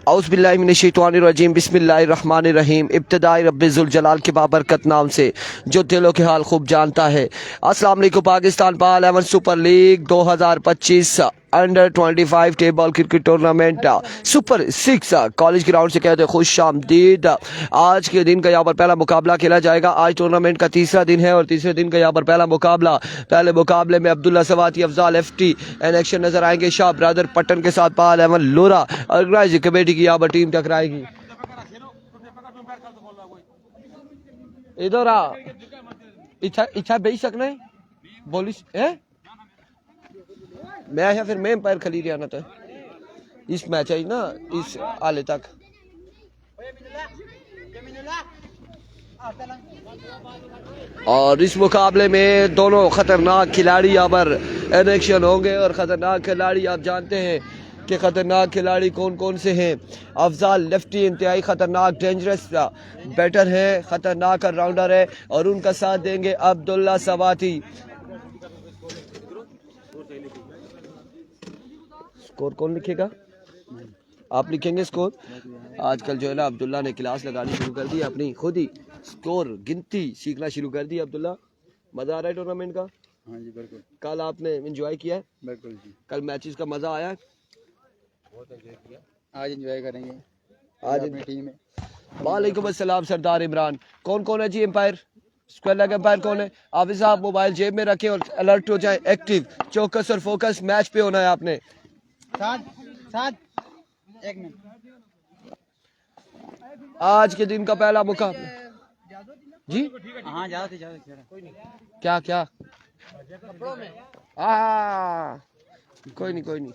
औज़ुबिल्लाहिमिनश्शैतानिर्रजीम बिस्मिल्लाहिर्रहमानिर्रहीम इब्तिदाई रब्बिजुल जलाल के बाबरकत नाम से जो दिलों के हाल खूब जानता है। अस्सलाम वालेकुम। Pakistan parliament super league 2025 under 25 table cricket tournament super 6 college ground से कहते खुश आमदीद। आज के दिन का यहाँ पर पहला मुकाबला खेला जाएगा। आज टूर्नामेंट का तीसरा दिन है और तीसरे दिन का यहाँ पर पहला मुकाबला। पहले मुकाबले में अब्दुल्ला सवाती अफजाल एफटी एन एक्शन नजर आएंगे। शाह ब्रदर पटन के साथ पार्लियामेंट लोरा ऑर्गेनाइजिंग कमेटी की यहाँ पर टीम टकराएगी। इधर आ इच्छा बेच सकना है बोलिस है मैं है फिर मैं पैर खली रिया ना तो इस मैच है ना इस आले तक। और इस मुकाबले में दोनों खतरनाक खिलाड़ी यहाँ पर इन एक्शन होंगे और खतरनाक खिलाड़ी आप जानते हैं कि खतरनाक खिलाड़ी कौन कौन से हैं। अफजाल लेफ्टी इंतहाई खतरनाक डेंजरस बैटर है, खतरनाक राउंडर है और उनका साथ देंगे अब्दुल्ला सवाती। स्कोर कौन लिखेगा? आप लिखेंगे स्कोर? आजकल जो है ना अब्दुल्ला ने क्लास लगानी शुरू कर दी, अपनी खुद ही स्कोर गिनती सीखना शुरू कर दी। अब्दुल्ला मजा आ रहा है टूर्नामेंट का? हाँ जी बिल्कुल। कल आपने एंजॉय किया है? बिल्कुल जी। कल मैचेस का मजा आया? बहुत एंजॉय किया। आज एंजॉय करेंगे आज अपनी टीम में। वालेकुम अस्सलाम सरदार इमरान। कौन कौन है जी एम्पायर? स्क्वायर लेग एम्पायर कौन है? हाफिज साहब मोबाइल जेब में रखें और अलर्ट हो जाए, एक्टिव चौकस और फोकस मैच पे होना है आपने। एक मिनट। आज के दिन का पहला मुकाबला जी। हाँ ज्यादा क्या क्या कोई नहीं 1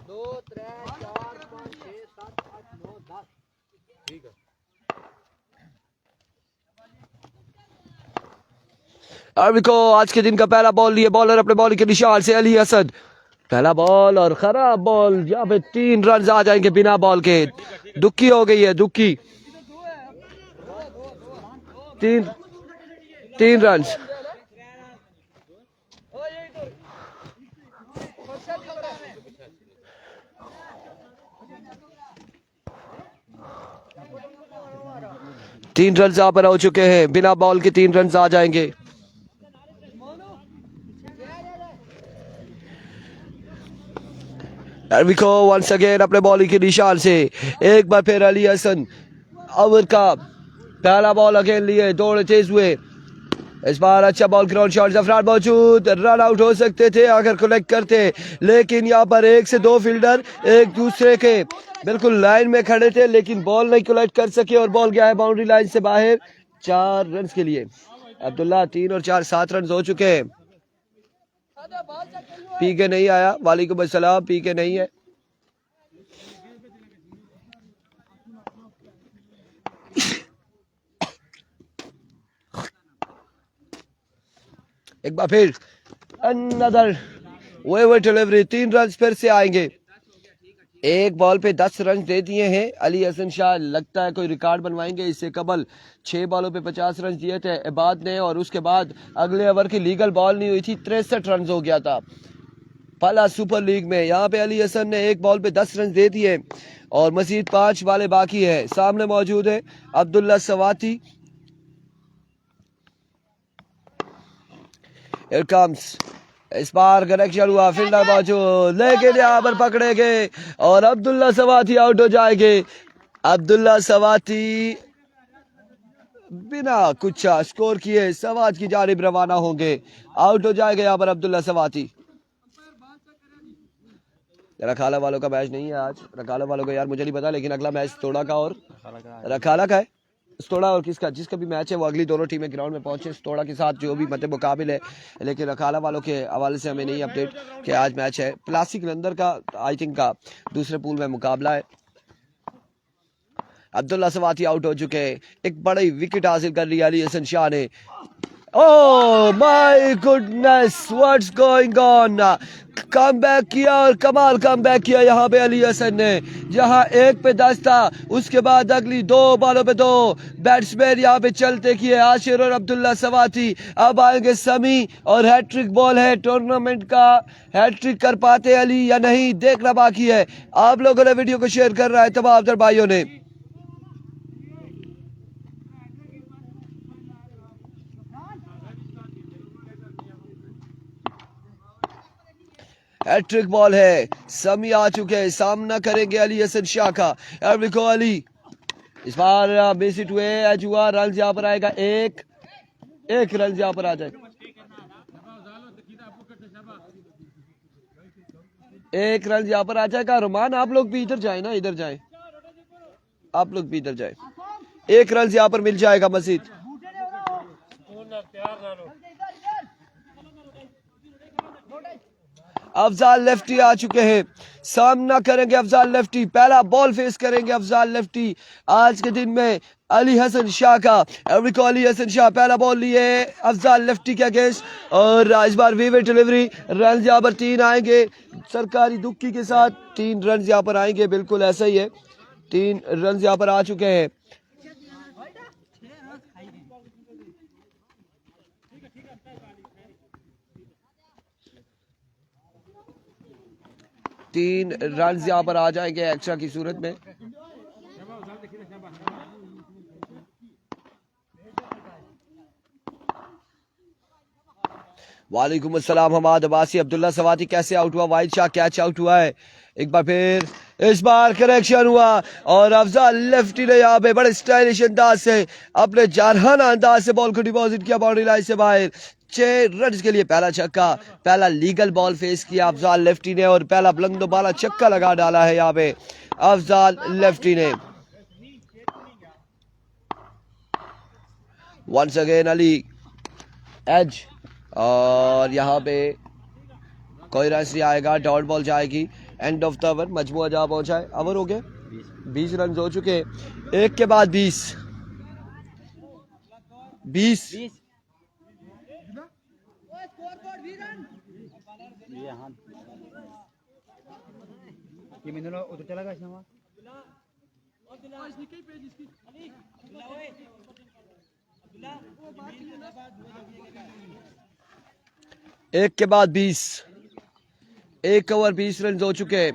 2 3 4 5 6 7 8 9 10 ठीक है। अभी को आज के दिन का पहला बॉल लिए बॉलर अपने बॉल के निशान से अली असद। पहला बॉल और खराब बॉल, यहाँ पे 3 रन आ जाएंगे बिना बॉल के। दुक्की हो गई है, दुक्की। 3 रन। तीन रन यहाँ पर हो चुके हैं, बिना बॉल के 3 रन आ जाएंगे। अरविको वंस अगेन अपने बॉलिंग के निशान से एक बार फिर अली हसन ओवर का पहला बॉल अगेन लिए, दौड़े तेज हुए। इस बार अच्छा बॉल ग्राउंड शॉट, जफरान मौजूद, रन आउट हो सकते थे अगर कलेक्ट करते, लेकिन यहाँ पर 1 से 2 फील्डर एक दूसरे के बिल्कुल लाइन में खड़े थे लेकिन बॉल नहीं कलेक्ट कर सके और बॉल गया है बाउंड्री लाइन से बाहर 4 रन के लिए। अब्दुल्ला 3 और 4 7 रन हो चुके हैं। पी के नहीं आया, वालेकुम अस्सलाम, पी के नहीं है। एक बार फिर अनदर वेवर डिलीवरी, 3 रन फिर से आएंगे। एक बॉल पे 10 रन दे दिए हैं अली हसन शाह, लगता है कोई रिकॉर्ड बनवाएंगे। इससे कबल 6 बॉलों पे 50 रन दिए थे इबाद ने और उसके बाद अगले ओवर की लीगल बॉल नहीं हुई थी, 63 रन हो गया था पहला सुपर लीग में। यहाँ पे अली हसन ने एक बॉल पे 10 रन दे दिए और मजीद 5 बालें बाकी है। सामने मौजूद है अब्दुल्ला सवाती। Here comes, इस बार कनेक्शन हुआ, फील्डर मौजूद लेकिन यहाँ पर पकड़े गए और अब्दुल्ला सवाती आउट हो जाएंगे। अब्दुल्ला सवाती बिना कुछ स्कोर किए सवात की जानिब रवाना होंगे, आउट हो जाएगा यहाँ पर अब्दुल्ला सवाती। रखाला वालों का मैच नहीं है आज, रखाला वालों का यार मुझे नहीं पता, लेकिन अगला मैच तोड़ा का और रखाला का है। स्तोड़ा और जिसका भी मैच है वो अगली दोनों टीमें ग्राउंड में पहुंचे स्तोड़ा के साथ जो भी मतलब मुकाबिल है, लेकिन रखाला वालों के हवाले से हमें नहीं अपडेट कि आज मैच है। प्लास्टिक लंदर का आई थिंक का दूसरे पूल में मुकाबला है। अब्दुल्ला सवाती आउट हो चुके हैं, एक बड़ी विकेट हासिल कर ली अली हसन शाह ने। Oh my goodness, what's going on? Come back किया और कमाल कम बैक किया यहाँ पे अली हसन ने, जहाँ 1 पे 10 था उसके बाद अगली 2 बॉलों पे 2 बैट्समैन यहाँ पे चलते किए, आशिर और अब्दुल्ला सवाती। अब आएंगे समी और हैट्रिक बॉल है, टूर्नामेंट का हैट्रिक कर पाते अली या नहीं देखना बाकी है। आप लोगों ने वीडियो को शेयर कर रहा है तमाम तर भाइयों ने। हैट्रिक बॉल है, समी आ चुके हैं, सामना करेंगे अली हसन शाह का। अब लिखो अली, इस बार बेस इट हुए एज हुआ, रन यहाँ पर आएगा एक रन यहाँ पर आ जाए, 1 रन यहाँ पर आ जाएगा। रोमान आप लोग भी इधर जाए ना, इधर जाए, आप लोग भी इधर जाए, 1 रन यहाँ पर मिल जाएगा मजीद। अफजाल लेफ्टी आ चुके हैं, सामना करेंगे अफजाल लेफ्टी, पहला बॉल फेस करेंगे अफजाल लेफ्टी आज के दिन में अली हसन शाह का। अली हसन शाह पहला बॉल लिए अफजाल लेफ्टी के अगेंस्ट, और इस बार वीवे डिलीवरी, रन यहाँ पर 3 आएंगे सरकारी दुक्की के साथ, 3 रन यहाँ पर आएंगे, बिल्कुल ऐसा ही है, 3 रन यहाँ पर आ चुके हैं। तीन रन यहाँ पर आ जाएंगे एक्स्ट्रा की सूरत में। वालेकुम अस्सलाम हमाद अब्बासी, अब्दुल्ला सवाती कैसे आउट हुआ, वाहिद शाह कैच आउट हुआ है। एक बार फिर इस बार करेक्शन हुआ और अफजाल लेफ्टी ने यहाँ पे बड़े स्टाइलिश अंदाज से, अपने जारहाना अंदाज से बॉल को डिपॉजिट किया बाउंड्री लाइन से बाहर। 6 रन के लिए पहला छक्का, पहला लीगल बॉल फेस किया अफजाल लेफ्टी ने और पहला बुलंदो बाला छक्का लगा डाला है यहाँ पे अफजाल लेफ्टी ने। वंस अगेन अली एज, और यहाँ पे कोई रन नहीं आएगा, डॉट बॉल जाएगी। एंड ऑफ द ओवर, मजमुआ जहाँ पहुंचा है, ओवर हो गए, 20 रन हो चुके, 1 के बाद 20 1 के बाद 20, 1 ओवर 20 रन हो चुके हैं।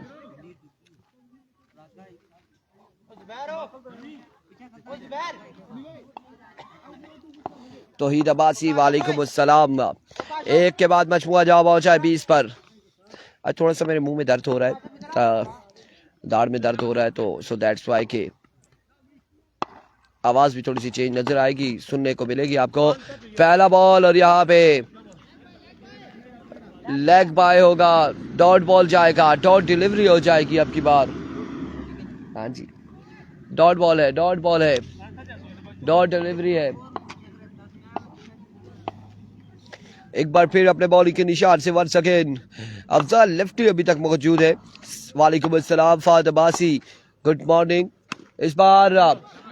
तौहीद अब्बासी वालेकुम अस्सलाम। 1 के बाद मजमुआ जवाब पहुंचा है 20 पर। आज थोड़ा सा मेरे मुंह में दर्द हो रहा है, दाढ़ में दर्द हो रहा है, तो सो दैट्स वाई के आवाज भी थोड़ी सी चेंज नजर आएगी, सुनने को मिलेगी आपको। पहला बॉल और यहाँ पे लेग बाय होगा, डॉट बॉल जाएगा, डॉट डिलीवरी हो जाएगी अब की बार। हाँ जी, डॉट बॉल है, डॉट बॉल है, डॉट डिलीवरी है। एक बार फिर अपने बॉलिंग के निशान से वंस अगेन अफजाल लेफ्टी अभी तक मौजूद है। वालेकुम अस्सलाम फाद अब्बासी, गुड मॉर्निंग। इस बार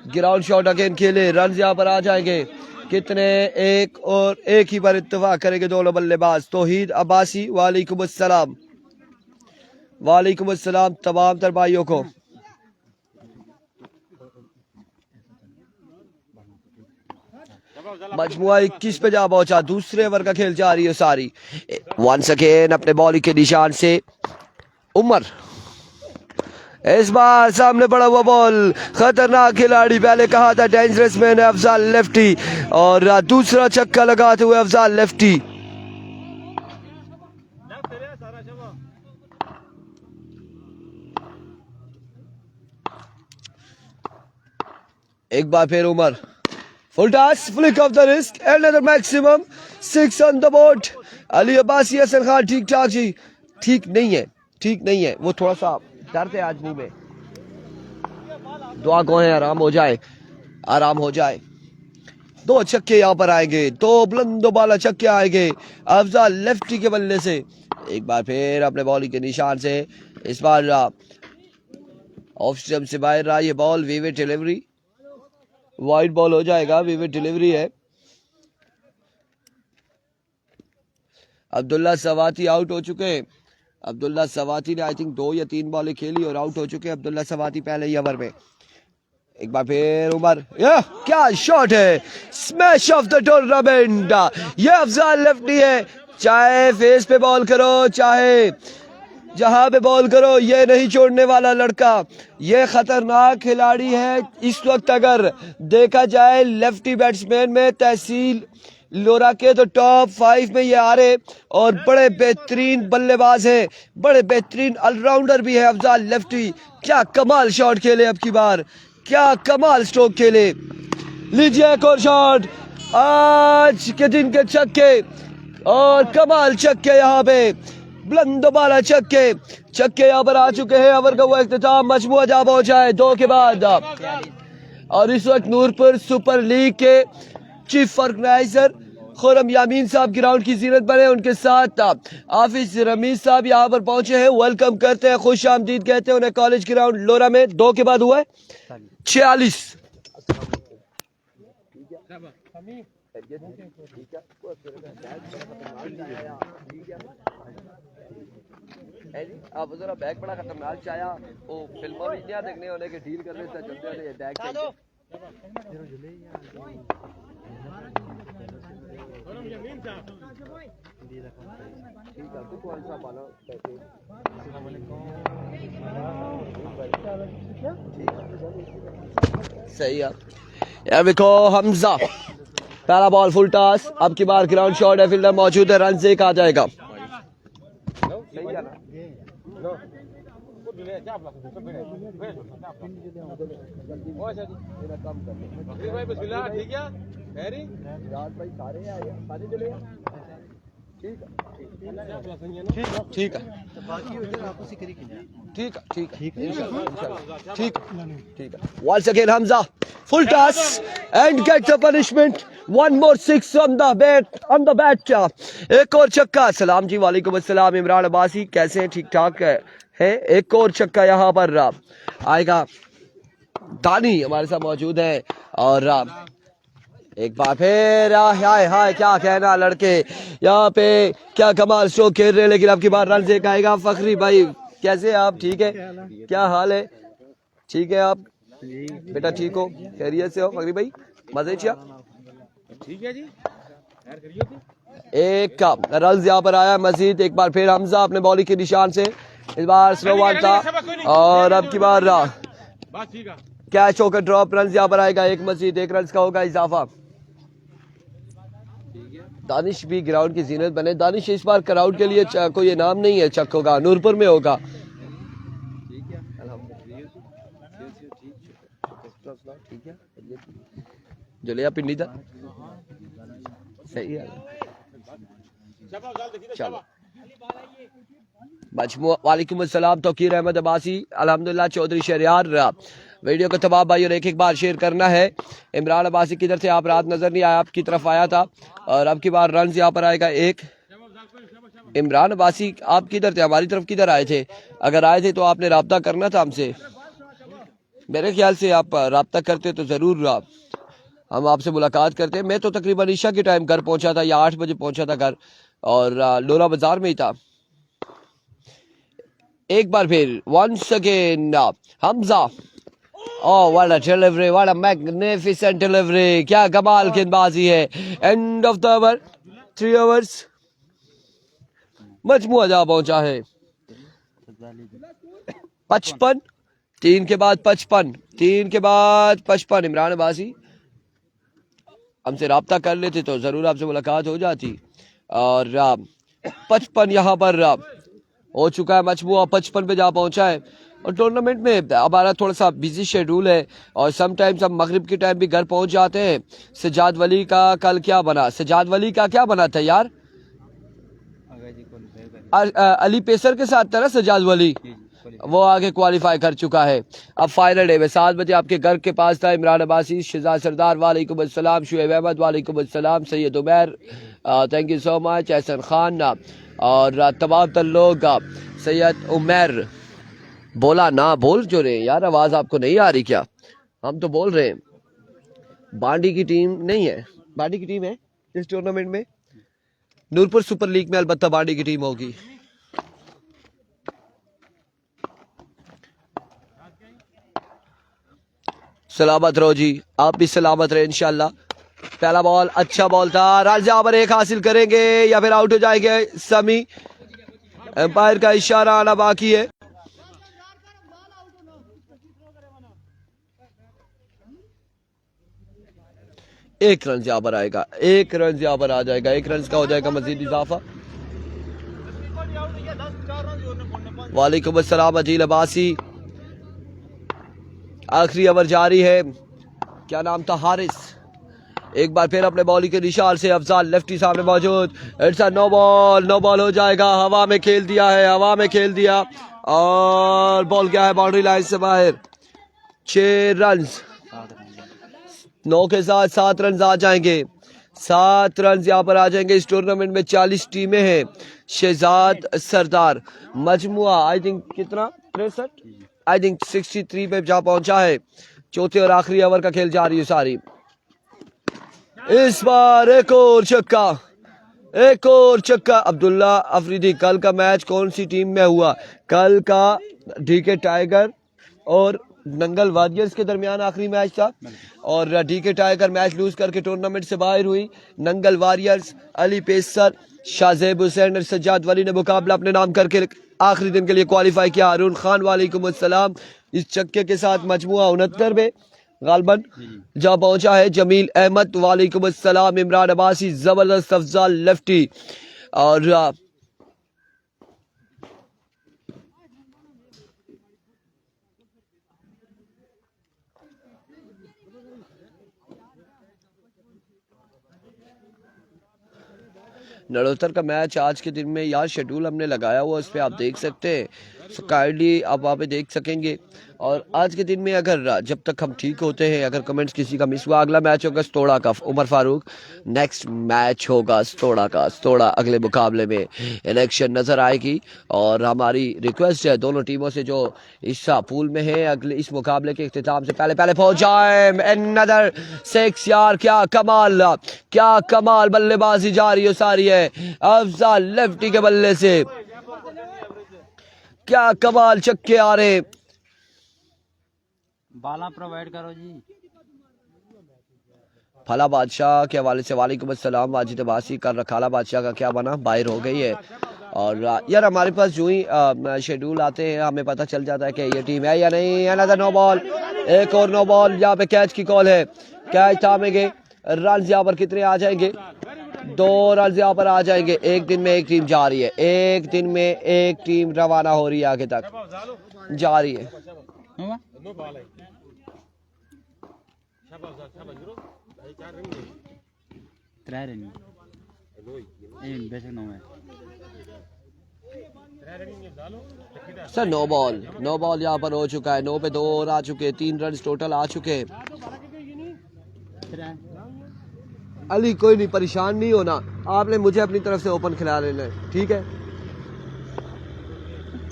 ग्राउंड शॉट अगेन खेले, रन यहाँ पर आ जाएंगे कितने, 1 और 1 ही पर इत्तेफाक करेंगे दोनों बल्लेबाज। तौहीद अब्बासी वालेकुम अस्सलाम, वालेकुम अस्सलाम तमाम तर भाइयों को। मजमुआ 21 पे जा पहुंचा, दूसरे ओवर का खेल जारी है सारी। वंस अगेन अपने बॉलिंग के निशान से उमर, इस बार सामने पड़ा हुआ बॉल, खतरनाक खिलाड़ी, पहले कहा था डेंजरस मैन है अफजाल लेफ्टी, और दूसरा छक्का लगाते हुए अफजाल लेफ्टी। एक बार फिर Umar, full toss, flick off the wrist, another maximum 6 on the board. Ali Abbasi, Hasan Khan ठीक ठाक जी, ठीक नहीं है, ठीक नहीं है, वो थोड़ा सा दर्द है आज मुंह में, दुआ गो है आराम हो जाए, आराम हो जाए। 2 छक्के यहाँ पर आएंगे, 2 बुलंदो बाला छक्के आएंगे अफजाल लेफ्टी के बल्ले से। एक बार फिर अपने बॉलिंग के निशान से, इस बार ऑफ स्टंप से बाहर रहा ये ball, vivid delivery, wide ball हो जाएगा, विविड डिलीवरी है। अब्दुल्ला सवाती आउट हो चुके हैं। अब्दुल्ला सवाती ने आई थिंक 2 या 3 बॉलें खेली और आउट हो चुके हैं अब्दुल्ला सवाती पहले ही ओवर में। एक बार फिर उमर, ये क्या शॉट है, स्मैश ऑफ द टूर्नामेंट। ये अफजाल लेफ्टी है, चाहे फेस पे बॉल करो चाहे जहां पे बॉल करो, ये नहीं छोड़ने वाला लड़का, ये खतरनाक खिलाड़ी है। इस वक्त अगर देखा जाए लेफ्टी बैट्समैन में तहसील लोरा के तो टॉप 5 में ये आ रहे और बड़े बेहतरीन बल्लेबाज है, बड़े बेहतरीन ऑलराउंडर भी है अफजाल लेफ्टी। क्या कमाल शॉट खेले अब की बार, क्या कमाल स्ट्रोक खेले। लीजिए एक और शॉट, आज के दिन के छक्के और कमाल छक्के, यहाँ पे बुलंद बाला छक्के यहाँ पर आ चुके हैं। ओवर का हुआ इख्तिताम, मजमुआ जा पहुंचा है 2 के बाद। और इस वक्त नूरपुर सुपर लीग के चीफ ऑर्गेनाइजर खुरम यामीन साहब ग्राउंड की जीरत बने, उनके साथ हाफिज रमीज साहब यहाँ पर पहुंचे हैं। वेलकम करते हैं, खुश आमदीद कहते हैं उन्हें कॉलेज ग्राउंड लोरा में। 2 के बाद हुआ है 46। आप जरा बैग बड़ा खतरनाक चाया वो फिल्मों में क्या देखने होने के डील करने से चलते हैं बैग चाहिए। सही है यार। देखो हमजा, पहला बॉल फुल टॉस, अब की बार ग्राउंड शॉट है, फील्डर मौजूद है, रन से एक आ जाएगा। ठीक है once again Hamza full toss and get the punishment, one more 6 on the bat एक और छक्का। सलाम जी, वालेकुम अस्सलाम। इमरान अब्बासी कैसे हैं, ठीक ठाक है। एक और छक्का यहाँ पर आएगा। दानी हमारे साथ मौजूद है और एक बार फिर हाय हाय, क्या कहना लड़के, यहाँ पे क्या कमाल स्ट्रोक खेल रहे हैं। लेकिन आपकी बार रन से आएगा। फखरी भाई कैसे आप, ठीक है, क्या हाल है, ठीक है आप बेटा, ठीक हो, खैरियत से हो फखरी भाई, मजे चिया, ठीक है जी। एक रन यहाँ पर आया मजीद। एक बार फिर हमजा अपने बॉलिंग के निशान से, इस बार स्लो वन था और अब की बार कैच होकर ड्रॉप। रन यहाँ पर आएगा एक मजीद, 1 रन का होगा इजाफा। दानिश भी ग्राउंड की जीनत बने। दानिश इस बार क्राउड के लिए कोई इनाम नहीं है छक्कों का, नूरपुर में होगा। जुलिया पिंडी था, सही है। चलो वालेकुम अस्सलाम, तौकीर अहमद अब्बासी, अल्हम्दुलिल्लाह चौधरी शहरियार। वीडियो को तमाम भाइयों ने एक बार शेयर करना है। इमरान अब्बासी किधर थे आप, रात नजर नहीं आया, आपकी तरफ आया था और अब की बार रन यहाँ पर आएगा एक। इमरान अब्बासी आप किधर थे, हमारी तरफ किधर आए थे? अगर आए थे तो आपने राब्ता करना था हमसे, मेरे ख्याल से आप राब्ता करते तो जरूर हम आपसे मुलाकात करते। मैं तो तकरीबन ईशा के टाइम घर पहुंचा था या 8 बजे पहुंचा था घर और लोरा बाजार में ही था। एक बार फिर once again Hamza, oh what a delivery, what a magnificent delivery, क्या कमाल गेंदबाजी है। End of the over, 3 overs, मजमुआ जा पहुंचा है 55, 3 के बाद 55, 3 के बाद 55। इमरान अब्बासी हमसे राब्ता कर लेते तो जरूर आपसे मुलाकात हो जाती और 55 यहाँ पर हो चुका है, मजमुआ 55 पे जा पहुंचा है। और टूर्नामेंट में हमारा थोड़ा सा बिजी शेड्यूल है और समटाइम्स हम मगरिब के टाइम भी घर पहुंच जाते हैं। सजाद वली का कल क्या बना, सजाद वली का क्या बना था यार, अली पेसर के साथ था ना सजाद वली, वो आगे क्वालिफाई कर चुका है। अब फाइनल डे में 7 बजे आपके घर के पास था। इमरान अब्बासी, शहजाद सरदार वालेकुम अस्सलाम, शुएब अहमद वालेकुम अस्सलाम, Syed Umar thank you so much, Ehsan Khan और तमाम तर लोग। सैयद उमर बोला ना बोल जो रहे यार, आवाज आपको नहीं आ रही क्या? हम तो बोल रहे हैं। बांडी की टीम नहीं है, बांडी की टीम है इस टूर्नामेंट में, नूरपुर सुपर लीग में अलबत्ता बांडी की टीम होगी। सलामत रहो जी, आप भी सलामत रहे इंशाल्लाह। पहला बॉल अच्छा बॉल था, रन यहाँ पर एक हासिल करेंगे या फिर आउट हो जाएंगे समी। एम्पायर का इशारा आना बाकी है। एक रन यहाँ पर आएगा, एक रन यहाँ पर आ जाएगा, एक रन का हो जाएगा मजीद इजाफा। वालेकुम अस्सलाम अजील अब्बासी। आखिरी ओवर जारी है। क्या नाम था? हारिस। एक बार फिर अपने बॉलिंग के निशान से अफजाल लेफ्टी सामने मौजूद। It's a no ball, no ball हो जाएगा। हवा में खेल दिया है, हवा में खेल दिया और बॉल गया है बाउंड्री लाइन से बाहर। 6 रन, 9 के साथ 7 रन आ जाएंगे। 7 रन यहाँ पर आ जाएंगे। इस टूर्नामेंट में 40 टीमें हैं। शहजाद सरदार मजमुआ आई थिंक कितना 63 आई थिंक 63 पे जा पहुंचा है। चौथे और आखिरी ओवर का खेल जारी है सारी। इस बार एक और छक्का, एक और छक्का। अब्दुल्ला अफरीदी। कल का मैच कौन सी टीम में हुआ? कल का डीके टाइगर और नंगल वॉरियर्स के दरमियान आखिरी मैच था और डीके टाइगर मैच लूज करके टूर्नामेंट से बाहर हुई। नंगल वॉरियर्स अली पेसर, शाहजेब हुसैन और सज्जाद वली ने मुकाबला अपने नाम करके आखिरी दिन के लिए क्वालिफाई किया। हारून खान वालेकुम अस्सलाम। इस छक्के के साथ मजमुआ 69 में गालबन जा पहुंचा है। जमील अहमद वालेकुम अस्सलाम। इमरान अब्बासी जबरदस्त अफजाल लेफ्टी और नड़ोतर का मैच आज के दिन में यार शेड्यूल हमने लगाया हुआ, उस पर आप देख सकते हैं। सो काइंडली आप वहाँ पे देख सकेंगे। और आज के दिन में अगर जब तक हम ठीक होते हैं, अगर कमेंट्स किसी का मिस हुआ, अगला मैच होगा स्तोड़ा का, उमर फारूक। नेक्स्ट मैच होगा स्तोड़ा का। स्तोड़ा अगले मुकाबले में इलेक्शन नज़र आएगी और हमारी रिक्वेस्ट है दोनों टीमों से जो इस पूल में है अगले इस मुकाबले के इख्तिताम से पहले पहुंच जाए। अनदर 6 यार, क्या कमाल, क्या कमाल बल्लेबाजी जारी है सारी है अफजाल लेफ्टी के बल्ले से। क्या कमाल छक्के आ रहे। बाला प्रोवाइड करो जी। फला बादशाह के हवाले से वालेकुम अस्सलाम। वाजिद अब्बासी कर रखाला बादशाह का क्या बना? बाहर हो गई है। और यार हमारे पास जो ही शेड्यूल आते हैं हमें पता चल जाता है कि ये टीम है या नहीं। अनदर नो बॉल, एक और नो बॉल। यहाँ पे कैच की कॉल है, कैच थामेंगे। रन यहाँ पर कितने आ जाएंगे? 2 रन यहाँ पर आ जाएंगे। एक दिन में एक टीम जा रही है, एक दिन में एक टीम रवाना हो रही है, आगे तक जा रही है। Sir no ball, no ball यहाँ पर हो चुका है। 9 पे 2 और आ चुके हैं। 3 रन टोटल आ चुके हैं। अली कोई नहीं, परेशान नहीं होना आपने, मुझे अपनी तरफ से ओपन खिला लेना है, ठीक है।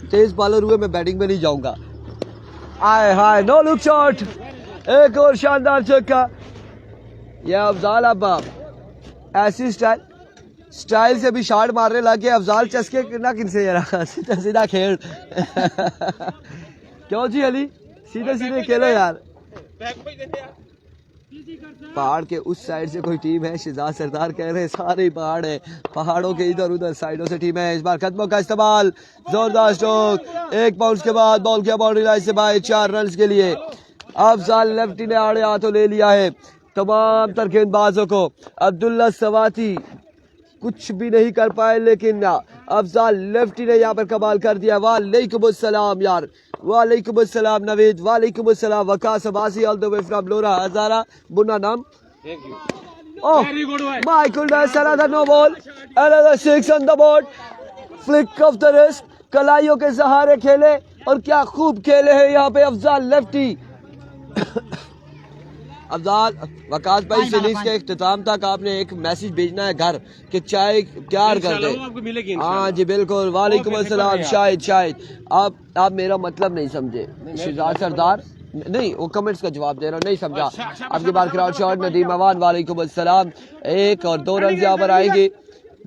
तेज बॉलर हुए मैं बैटिंग में नहीं जाऊंगा। आए हाय, नो लुक शॉट, एक और शानदार छक्का। यह अफजाल अब ऐसी स्टाइल से भी शॉट मारने लगे। अफजाल चस्के ना किनसे जरा सीधा सीधा खेल क्यों जी अली, सीधे सीधे खेलो यार। पहाड़ के उस साइड से कोई टीम है, शहजाद सरदार कह रहे हैं सारे पहाड़ है, पहाड़ों के इधर उधर साइडों से टीम है। इस बार कदमों का इस्तेमाल, जोरदार स्ट्रोक, एक बाउंस के बाद बॉल किया बाउंड्री लाइन से बाहर 4 रन के लिए। अफजाल लेफ्टी ने आड़े हाथों ले लिया है तमाम तर गेंदबाजों को। अब्दुल्ला सवाती कुछ भी नहीं कर पाए, लेकिन अफजाल लेफ्टी ने यहाँ पर कमाल कर दिया। वालेकुम अस्सलाम यार, वालेकुम अस्सलाम नवीद, वालेकुम अस्सलाम Waqas Abbasi all the way from Lora Hazara बुना नाम। Oh my goodness, another no ball, another 6 on the board. Flick off the wrist, कलाइयों के सहारे खेले और क्या खूब खेले हैं यहाँ पे अफजाल लेफ्टी। अफजाल वकास भाई सीरीज के इख्तिताम तक आपने एक मैसेज भेजना है घर कि चाय प्यार कर दे। हाँ जी बिल्कुल, वालेकुम अस्सलाम। शायद आप मेरा मतलब नहीं समझे। शहजाद सरदार नहीं, वो कमेंट्स का जवाब दे रहा नहीं समझा। आपके बाद क्राउड शॉट नदीम अवान वालेकुम अस्सलाम। 1 और 2 रन यहाँ पर आएंगे।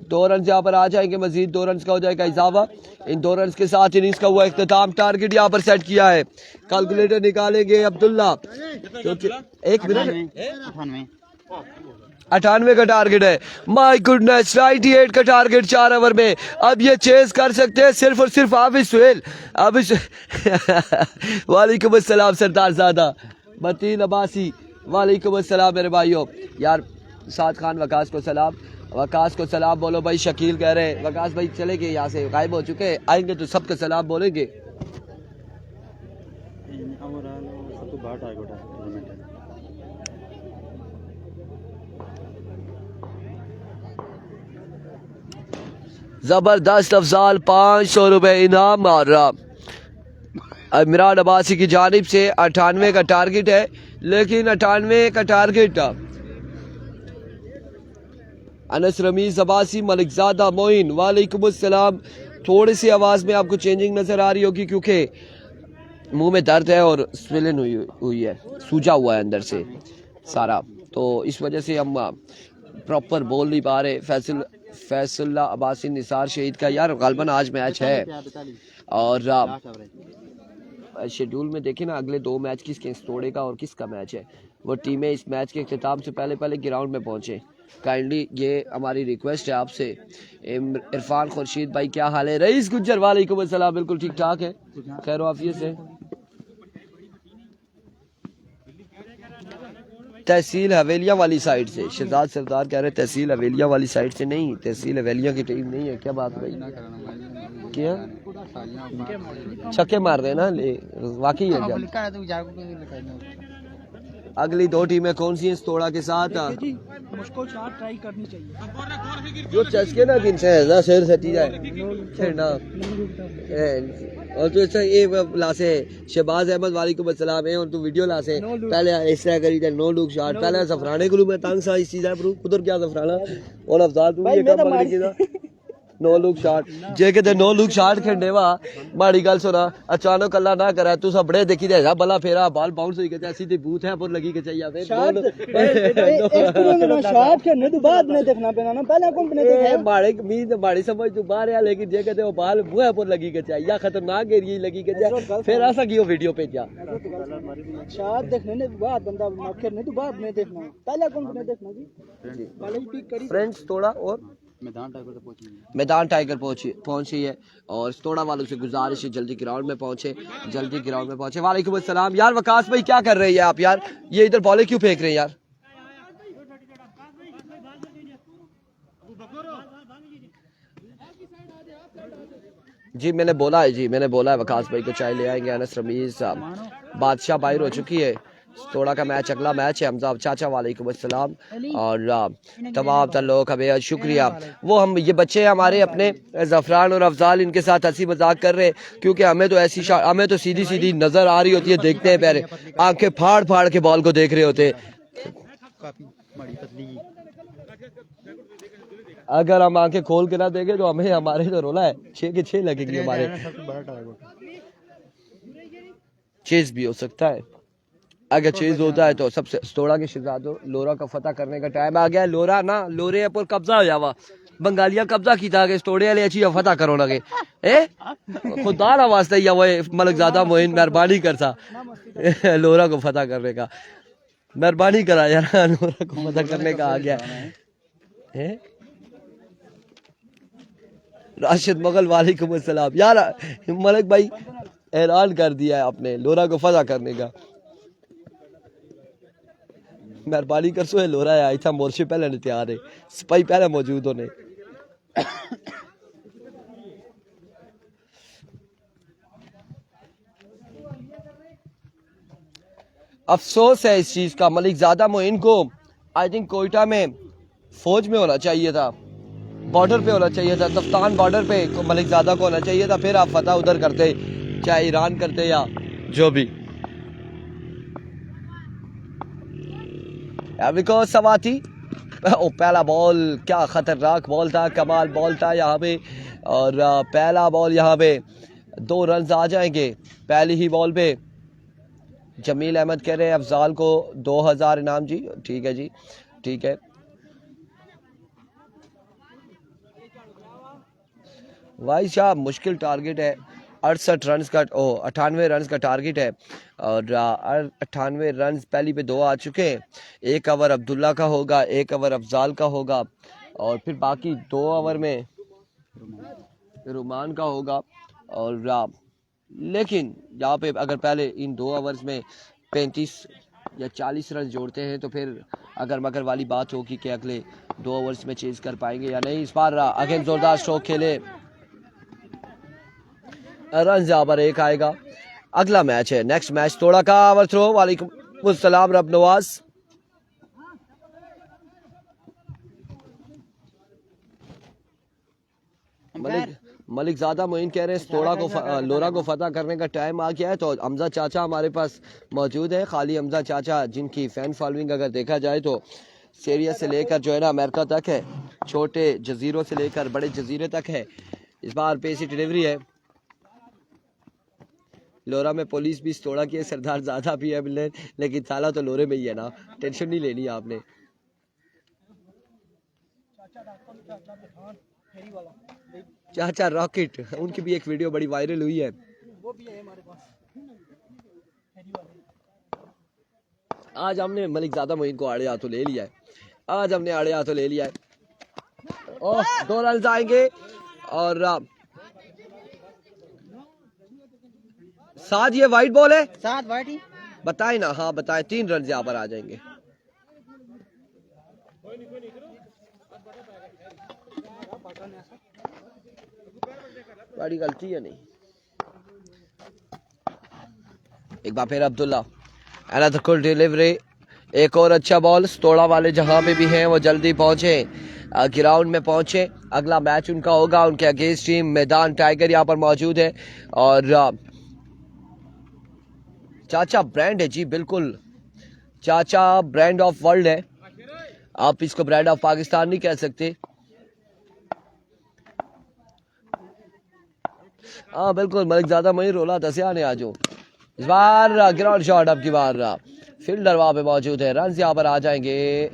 2 रन यहाँ पर आ जाएंगे, मजीद 2 रन का हो जाएगा इजाफा। इन 2 रन के साथ इनिंग्स का हुआ इख्तिताम। टारगेट यहाँ पर सेट किया है, कैलकुलेटर निकालेंगे अब्दुल्ला, क्योंकि 1 मिनट 98 का टारगेट है। माय गुडनेस, 98 का टारगेट 4 ओवर में। अब ये चेज कर सकते हैं सिर्फ और सिर्फ हाफिज सुहेल। वालेकुम अस्सलाम सरदार ज़ादा, मतीन अब्बासी, वालेकुम अस्सलाम मेरे भाइयों। यार साद खान वकास को सलाम, वकास को सलाम बोलो भाई। शकील कह रहे हैं वकास भाई चले गए, यहाँ से गायब हो चुके हैं, आएंगे तो सबके सलाम बोलेंगे। जबरदस्त अफजाल 500 रुपए इनाम मार रहा। इमरान अब्बासी की जानिब से 98 का टारगेट है, लेकिन 98 का टारगेट अनस रमीज अब्बासी, मलिकजादा मोइन, वालेकुम अस्सलाम। थोड़ी सी आवाज़ में आपको चेंजिंग नज़र आ रही होगी क्योंकि मुंह में दर्द है और स्वेलिन हुई है, सूजा हुआ है अंदर से सारा, तो इस वजह से हम प्रॉपर बोल नहीं पा रहे। फैसुल्ला अब्बासी निसार शहीद का यार गालबन आज मैच है, और शेड्यूल में देखें ना अगले 2 मैच किसके, तोड़े का और किसका मैच है। वो टीमें इस मैच के अख्तिताम से पहले ग्राउंड में पहुंचे। काइंडली ये हमारी रिक्वेस्ट है आपसे। इरफान खुर्शीद भाई क्या हाल है? रईस गुज्जर वालेकुम अस्सलाम, बिल्कुल ठीक ठाक है, खैर आफियत से। तहसील हवेलिया वाली साइड से शहजाद सरदार कह रहे तहसील हवेलिया वाली साइड से नहीं, तहसील हवेलिया की टीम नहीं है। क्या बात भाई, क्या छक्के मार रहे ना, वाकई है क्या? अगली 2 टीमें कौन सी हैं तोड़ा के साथ? मुझको 4 ट्राई करनी चाहिए जो चस्के ना किन से ना शेर सटी जाए खेलना। और तो ऐसा ये लासे शहबाज अहमद वालेकुम अस्सलाम है, और तू वीडियो लासे पहले इस तरह करी था नो लुक शॉट पहले सफराने को मैं तंग सा इस चीज है उधर क्या सफराना और अफजाल तू ये काम पकड़ के नो लुक शॉट जे के नो लुक शॉट खेलने वा माड़ी गल सुना अचानक अल्लाह ना करे तू सब बड़े देखी दे बला फेरा बॉल बाउंस हुई के ऐसी बूथ है पर लगी के चाहिए फिर शॉट खेलने तो बाद में देखना पैना ना, पहले कौन ने देखा माड़े मीद माड़ी समझ तू बाहर है, लेकिन जे कहते वो बॉल बुआ पर लगी के चाहिए खतरनाक एरिया लगी के चाहिए फिर ऐसा कियो वीडियो भेजा शॉट देखने ने बाद बंदा खेलने तो बाद में देखना, पहले कौन ने देखना जी पहले ही पिक करी। फ्रेंड्स थोड़ा और मैदान टाइगर पहुंची है, और तोड़ा वालों से गुजारिश है जल्दी ग्राउंड में पहुंचे। वालेकुम अस्सलाम। यार वकास भाई क्या कर रहे हैं आप यार, ये इधर बॉलें क्यों फेंक रहे हैं यार? जी मैंने बोला है वकास भाई को चाय ले आएंगे। अनस रमीज बादशाह बाहर हो चुकी है, थोड़ा का मैच अगला मैच है। हमजा चाचा वालेकुम अस्सलाम, और तमाम लोग हमें शुक्रिया। वो हम ये बच्चे हमारे अपने ज़फ़रान और अफजाल इनके साथ हंसी मजाक कर रहे हैं, क्योंकि हमें तो सीधी सीधी नज़र आ रही होती है, देखते हैं पहले आंखें फाड़ के बॉल को देख रहे होते हैं। अगर हम आंखें खोल के ना देखें तो हमें हमारे तो रोला है 6 के 6 लगेगी हमारे, चेज भी हो सकता है। अगर चेज होता है तो सबसे तोड़ा के शहजादों लोरा का फतह करने का टाइम आ गया है। लोरा ना लोरे पर कब्जा हो जावा, बंगालिया कब्जा कीता के तोड़े वाले अच्छी फतह करो लगे ए खुदा ना वास्ते या वो मलिकजादा मोइन मेहरबानी करता लोरा को फतह करने का, मेहरबानी करा यार, लोरा को फतह करने का आ गया है। राशिद मुगल वालेकुम अस्सलाम। यार मलिक भाई ऐलान कर दिया है आपने लोरा को फतह करने का, मेहरबानी कर सो लोरा है था मोर्चे पहले तैयार है, सिपाही पहले मौजूद होने। अफसोस है इस चीज का, मलिकजादा मोइन को आई थिंक कोयटा में फौज में होना चाहिए था, बॉर्डर पे होना चाहिए था, तफ्तान बॉर्डर पे मलिकजादा को होना चाहिए था, फिर आप फतह उधर करते, चाहे ईरान करते या जो भी। बिकॉज सवाती पहला बॉल क्या खतरनाक बॉल था, कमाल बॉल था यहाँ पे, और पहला बॉल यहाँ पे 2 रन आ जाएंगे पहली ही बॉल पे। जमील अहमद कह रहे हैं अफजाल को 2000 इनाम जी, ठीक है जी ठीक है। भाई साहब मुश्किल टारगेट है, 68 रन का 98 रन का टारगेट है और 98 रन पहली पे 2 आ चुके हैं। 1 ओवर अब्दुल्ला का होगा, 1 ओवर अफजाल का होगा और फिर बाकी 2 ओवर में रुमान का होगा। और लेकिन यहाँ पे अगर पहले इन 2 ओवर्स में 35 या 40 रन जोड़ते हैं तो फिर अगर मगर वाली बात होगी कि अगले 2 ओवर्स में चेज कर पाएंगे या नहीं। इस बार अगेन जोरदार स्ट्रोक खेले, रन यहाँ पर 1 आएगा। अगला मैच है, नेक्स्ट मैच तोड़ा का ओवर थ्रो। वालेकुम अस्सलाम रब नवाज। मलिक ज़ादा मोइन कह रहे हैं तोड़ा को लोरा को फतह करने का टाइम आ गया है। तो हमजा चाचा हमारे पास मौजूद है, खाली हमजा चाचा जिनकी फ़ैन फॉलोइंग अगर देखा जाए तो सीरिया से लेकर जो है ना अमेरिका तक है, छोटे जजीरों से लेकर बड़े जजीरे तक है। इस बार पेसी डिलीवरी है। लोरा में पुलिस भी तोड़ा की है, सरदार ज़्यादा भी है मिले, लेकिन ताला तो लोरे में ही है ना, टेंशन नहीं लेनी आपने। चाचा रॉकेट, उनकी भी एक वीडियो बड़ी वायरल हुई है, वो भी है हमारे पास। आज हमने मलिक ज़ादा मोइन को आड़े हाथों ले लिया है, आज हमने आड़े हाथों ले लिया है। और 2 रन आएंगे और 7 ये वाइट बॉल है, 7 वाइट ही बताए ना। हाँ बताए, 3 रन यहाँ पर आ जाएंगे। बड़ी गलती है नहीं। एक बार फिर अब्दुल्ला, अनदर गुड डिलीवरी, एक और अच्छा बॉल। तोड़ा वाले जहां पे भी हैं वो जल्दी पहुंचे, ग्राउंड में पहुंचे। अगला मैच उनका होगा, उनके अगेंस्ट टीम मैदान टाइगर यहाँ पर मौजूद है। और चाचा ब्रांड है जी, बिल्कुल चाचा ब्रांड ऑफ वर्ल्ड है, आप इसको ब्रांड ऑफ पाकिस्तान नहीं कह सकते। हाँ बिल्कुल, मलिक ज़्यादा मई रोला दसिया ने आजो। इस बार ग्राउंड शॉट, अब की बार फील्डर वहां पे मौजूद है। रन यहाँ पर आ जाएंगे,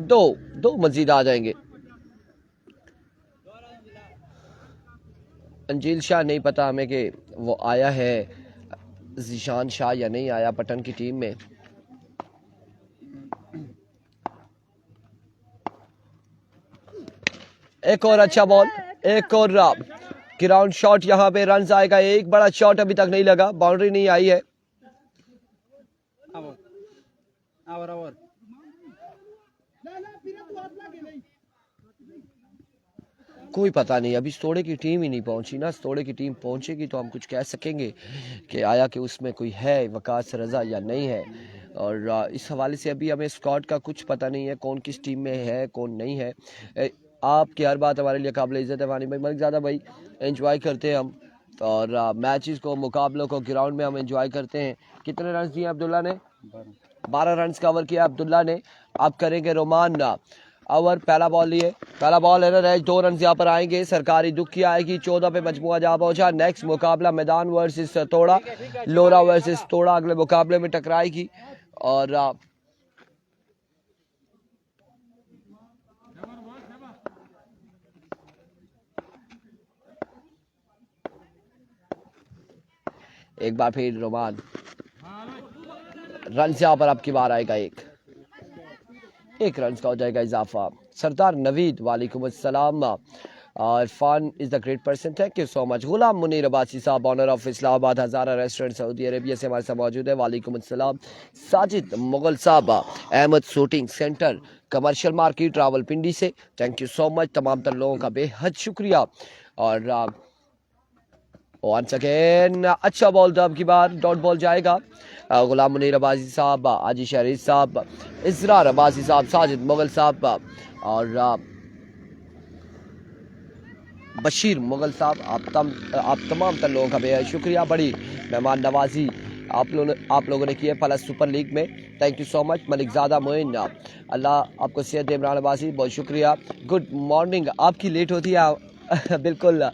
2 मजीद आ जाएंगे। अंजील शाह नहीं पता हमें कि वो आया है, जीशान शाह या नहीं आया पटन की टीम में। एक और अच्छा बॉल, एक और ग्राउंड शॉट, यहाँ पे रन आएगा। एक बड़ा शॉट अभी तक नहीं लगा, बाउंड्री नहीं आई है। कोई पता नहीं, अभी तोड़े की टीम ही नहीं पहुंची ना। तोड़े की टीम पहुंचेगी तो हम कुछ कह सकेंगे कि आया कि उसमें कोई है वकास रजा या नहीं है। और इस हवाले से अभी हमें स्क्वाड का कुछ पता नहीं है, कौन किस टीम में है कौन नहीं है। आपकी हर बात हमारे लिए काबिल इज़्ज़त है वानी भाई। मलिक ज़्यादा भाई एंजॉय करते हैं हम, और मैचेस को, मुकाबलों को ग्राउंड में हम एंजॉय करते हैं। कितने रन दिए अब्दुल्ला ने? 12 रन कवर किया अब्दुल्ला ने। अब करेंगे रोमान ओवर। पहला बॉल लिए, पहला बॉल है ना, 2 रन यहाँ पर आएंगे। सरकारी दुख की आएगी, 14 पे मजमुआ जा पहुंचा। नेक्स्ट मुकाबला मैदान वर्सेस तोड़ा, लोरा वर्सेस तोड़ा अगले मुकाबले में टकराएगी। और एक बार फिर रोमान, रन यहाँ पर आपकी बार आएगा, एक रन का हो जाएगा इजाफा। सरदार नवीद, वालेकुम अस्सलाम। Irfan is the great person, thank you so much. Ghulam Munir Abbasi sahab, honour of Islamabad Hazara restaurant Saudi Arabia से हमारे साथ मौजूद है, वालेकुम अस्सलाम। साजिद मुगल साहब, Ahmed shooting centre commercial market Rawalpindi से, थैंक यू सो मच। तमाम तर लोगों का बेहद शुक्रिया। और वंस अगेन अच्छा बॉल था, अब की बार डॉट बॉल जाएगा। गुलाम मुनीर अब्बासी साहब, आजी शरीफ साहब, इसरार अब्बासी साहब, साजिद मुगल साहब और बशीर मुगल साहब, आप तमाम तर लोगों का बेहद शुक्रिया। बड़ी मेहमान नवाजी आप लोगों ने की है प्लस सुपर लीग में, thank you so much. Malik ज़ादा मोइन, अल्लाह आपको सेहत दे। इमरान अब्बासी, बहुत शुक्रिया। गुड मॉर्निंग, आपकी लेट होती है बिल्कुल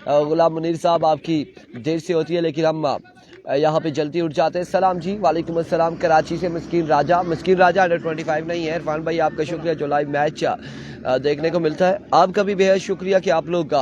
गुलाम मुनीर साहब, आपकी देर से होती है, लेकिन हम यहाँ पे जल्दी उठ जाते हैं। सलाम जी, वालेकुम अस्सलाम। कराची से मिस्किन राजा अंडर 25 नहीं है। इरफान भाई आपका शुक्रिया जो लाइव मैच देखने को मिलता है। आपका भी बेहद शुक्रिया कि आप लोग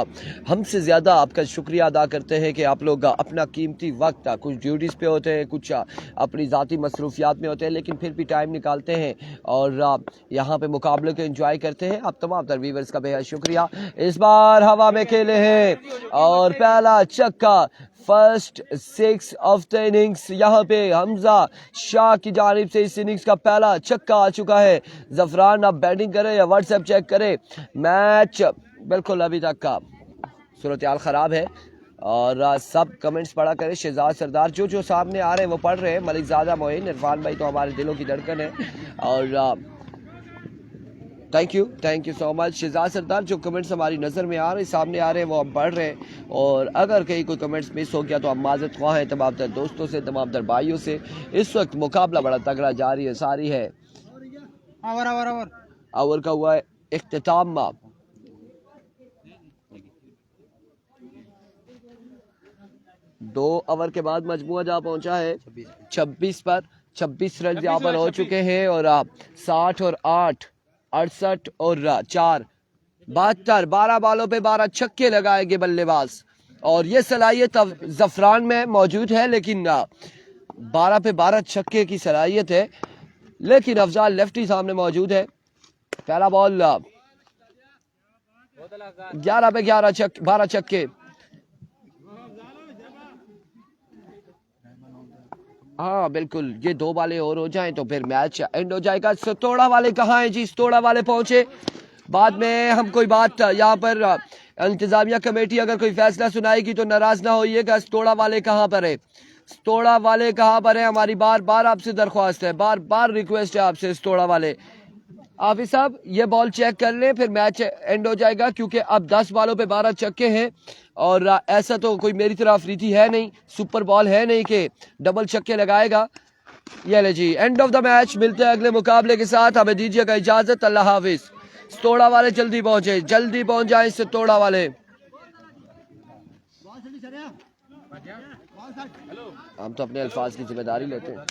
हमसे ज़्यादा आपका शुक्रिया अदा करते हैं कि आप लोग अपना कीमती वक्त कुछ ड्यूटीज़ पे होते हैं, कुछ अपनी ज़ाती मसरूफियात में होते हैं, लेकिन फिर भी टाइम निकालते हैं और यहाँ पे मुकाबले को एंजॉय करते हैं। आप तमाम तर व्यूअर्स का बेहद शुक्रिया। इस बार हवा में खेले हैं और पहला छक्का फर्स्ट 6 ऑफ द इनिंग्स। यहाँ पे हमजा शाह की जानिब से इस इनिंग्स का पहला छक्का आ चुका है। जफरान आप बैटिंग करें या व्हाट्सएप चेक करें, मैच बिल्कुल अभी तक का सूरत हाल ख़राब है और सब कमेंट्स पढ़ा करें। शहजाद सरदार जो सामने आ रहे हैं वो पढ़ रहे हैं। मलिक ज़ादा मोइन, इरफान भाई तो हमारे दिलों की धड़कन है और thank you so much. Shahzad Sardar जो कमेंट्स हमारी नज़र में आ रहे हैं, सामने आ रहे हैं, वो हम पढ़ रहे हैं और अगर कहीं कोई कमेंट्स मिस हो गया तो हम माज़रत ख्वाह हैं तमाम तर दोस्तों से, तमाम तर भाइयों से। इस वक्त मुकाबला बड़ा तगड़ा जारी है, सारी है। ओवर का हुआ है इख्तिताम। 2 ओवर के बाद मजमूआ जहाँ पहुंचा है 26 पर। 26 रन यहाँ पर हो चुके हैं और 60 और 8 68 और 4 72 12 बॉलों पे 12 छक्के लगाएंगे बल्लेबाज और ये सलाहियत जफरान में मौजूद है, लेकिन 12 पे 12 छक्के की सलाहियत है, लेकिन अफजाल लेफ्टी सामने मौजूद है। पहला बॉल 11 पे 12 छक्के। हाँ बिल्कुल, ये 2 बाले और हो जाएं तो फिर मैच एंड हो जाएगा। सतोड़ा वाले कहाँ हैं जी? सतोड़ा वाले पहुंचे, बाद में हम कोई बात यहाँ पर इंतजामिया कमेटी अगर कोई फैसला सुनाएगी तो नाराज ना होइएगा। सतोड़ा वाले कहाँ पर है? सतोड़ा वाले कहाँ पर है? हमारी बार बार आपसे दरख्वास्त है, बार बार रिक्वेस्ट है आपसे। सतोड़ा वाले हाफिज साहब ये बॉल चेक कर लें, फिर मैच एंड हो जाएगा, क्योंकि अब 10 बॉलों पे 12 छक्के हैं और ऐसा तो कोई मेरी तरह अफरीदी है नहीं, सुपर बॉल है नहीं कि डबल छक्के लगाएगा। ये ले जी, एंड ऑफ द मैच। मिलते हैं अगले मुकाबले के साथ, हमें दीजिएगा इजाजत, अल्लाह हाफिज। सतोड़ा वाले जल्दी पहुंचे, जल्दी पहुंच जाए सतोड़ा वाले। हम तो अपने अल्फाज की जिम्मेदारी लेते हैं।